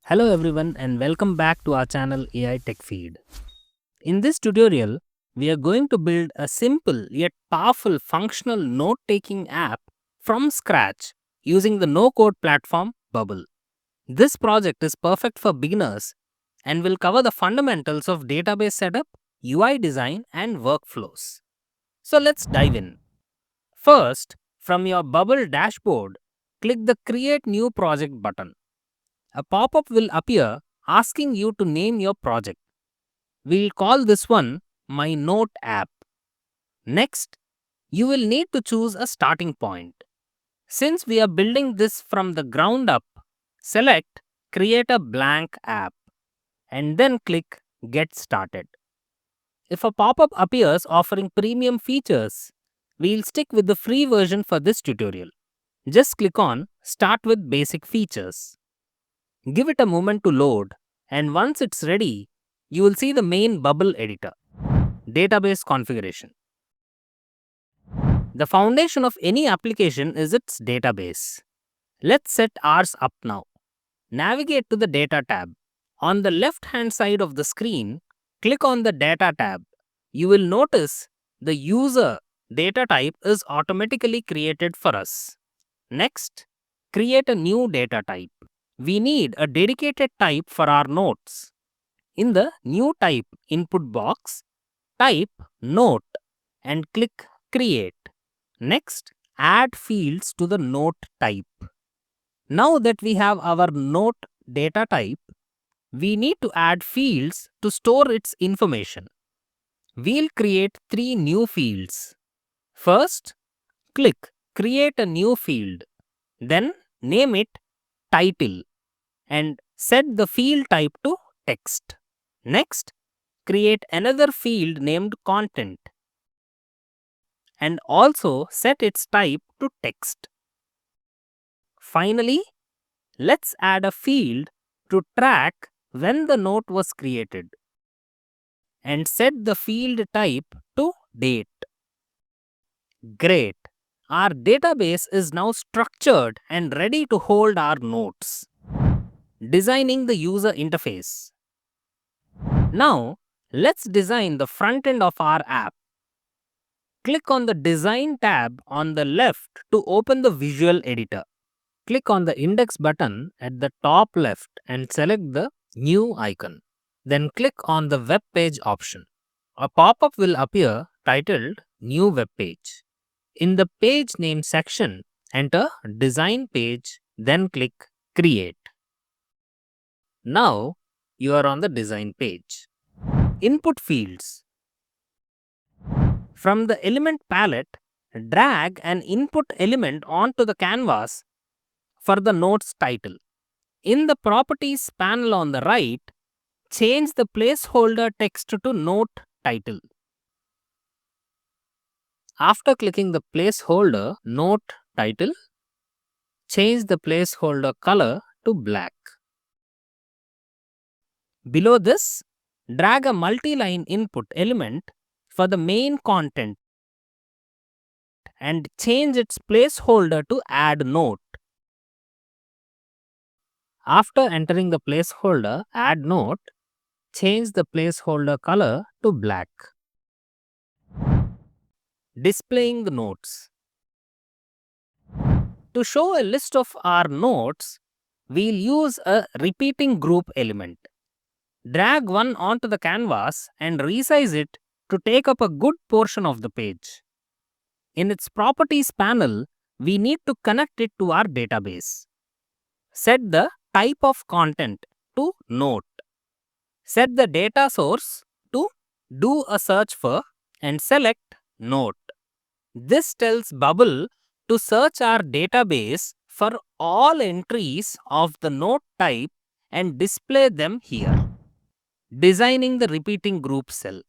Hello everyone and welcome back to our channel AI Tech Feed. In this tutorial, we are going to build a simple yet powerful functional note-taking app from scratch using the no-code platform Bubble. This project is perfect for beginners and will cover the fundamentals of database setup, UI design and workflows. So let's dive in. First, from your Bubble dashboard, click the Create New Project button. A pop-up will appear asking you to name your project. We'll call this one My Note App. Next, you will need to choose a starting point. Since we are building this from the ground up, select Create a Blank App and then click Get Started. If a pop-up appears offering premium features, we'll stick with the free version for this tutorial. Just click on Start with Basic Features. Give it a moment to load, and once it's ready, you will see the main Bubble editor. Database configuration. The foundation of any application is its database. Let's set ours up now. Navigate to the Data tab. On the left-hand side of the screen, click on the Data tab. You will notice the user data type is automatically created for us. Next, create a new data type. We need a dedicated type for our notes. In the New Type input box, type Note and click Create. Next, add fields to the note type. Now that we have our note data type, we need to add fields to store its information. We'll create 3 new fields. First, click Create a new field. Then name it Title and set the field type to text. Next, create another field named Content and also set its type to text. Finally, let's add a field to track when the note was created and set the field type to date. Great! Our database is now structured and ready to hold our notes. Designing the user interface. Now, let's design the front end of our app. Click on the Design tab on the left to open the visual editor. Click on the index button at the top left and select the New icon. Then click on the Web Page option. A pop-up will appear titled New Web Page. In the Page Name section, enter Design Page, then click Create. Now, you are on the design page. Input fields. From the element palette, drag an input element onto the canvas for the note's title. In the Properties panel on the right, change the placeholder text to Note Title. After clicking the placeholder Note Title, change the placeholder color to black. Below this, drag a multi-line input element for the main content and change its placeholder to Add Note. After entering the placeholder Add Note, change the placeholder color to black. Displaying the notes. To show a list of our notes, we'll use a repeating group element. Drag one onto the canvas and resize it to take up a good portion of the page. In its Properties panel, we need to connect it to our database. Set the type of content to Note. Set the data source to Do a Search For and select Note. This tells Bubble to search our database for all entries of the note type and display them here. Designing the repeating group cell.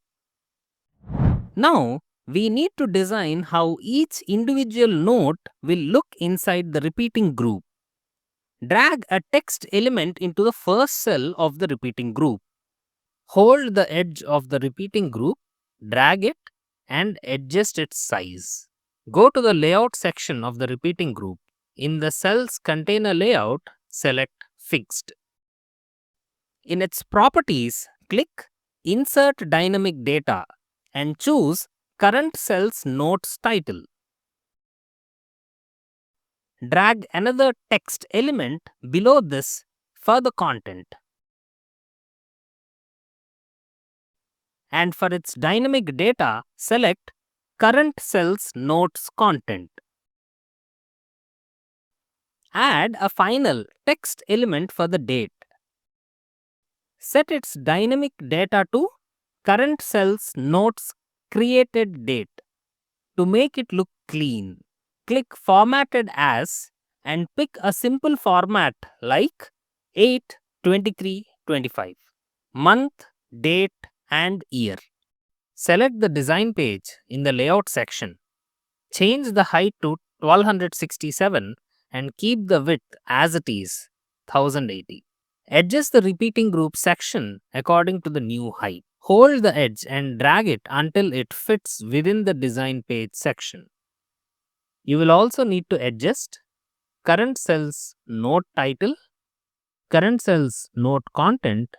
Now, we need to design how each individual note will look inside the repeating group. Drag a text element into the first cell of the repeating group. Hold the edge of the repeating group, drag it, and adjust its size. Go to the Layout section of the repeating group. In the Cells Container Layout, select Fixed. In its properties, click Insert Dynamic Data and choose Current Cell's Notes title. Drag another text element below this for the content. And for its dynamic data, select Current Cell's Notes content. Add a final text element for the date. Set its dynamic data to Current Cell's Notes created date. To make it look clean, click Formatted As and pick a simple format like 8/23/25, month, date, and year. Select the design page in the layout section. Change the height to 1267 and keep the width as it is, 1080. Adjust the repeating group section according to the new height. Hold the edge and drag it until it fits within the design page section. You will also need to adjust current cell's note title, current cell's note content,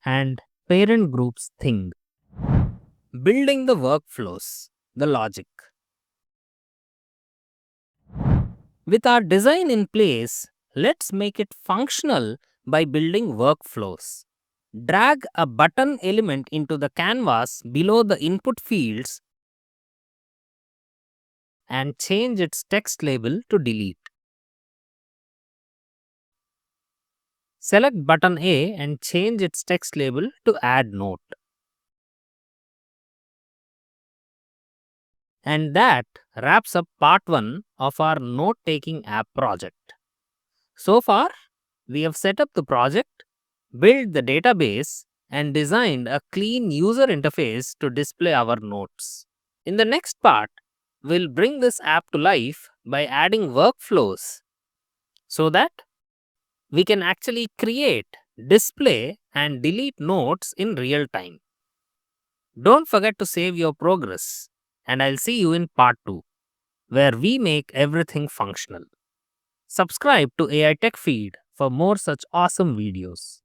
and parent group's thing. Building the workflows, the logic. With our design in place, let's make it functional by building workflows. Drag a button element into the canvas below the input fields and change its text label to delete. Select button A and change its text label to add note. And that wraps up part 1 of our note-taking app project. So far, we have set up the project, built the database, and designed a clean user interface to display our notes. In the next part, we'll bring this app to life by adding workflows so that we can actually create, display, and delete notes in real time. Don't forget to save your progress, and I'll see you in part 2, where we make everything functional. Subscribe to AI Tech Feed for more such awesome videos.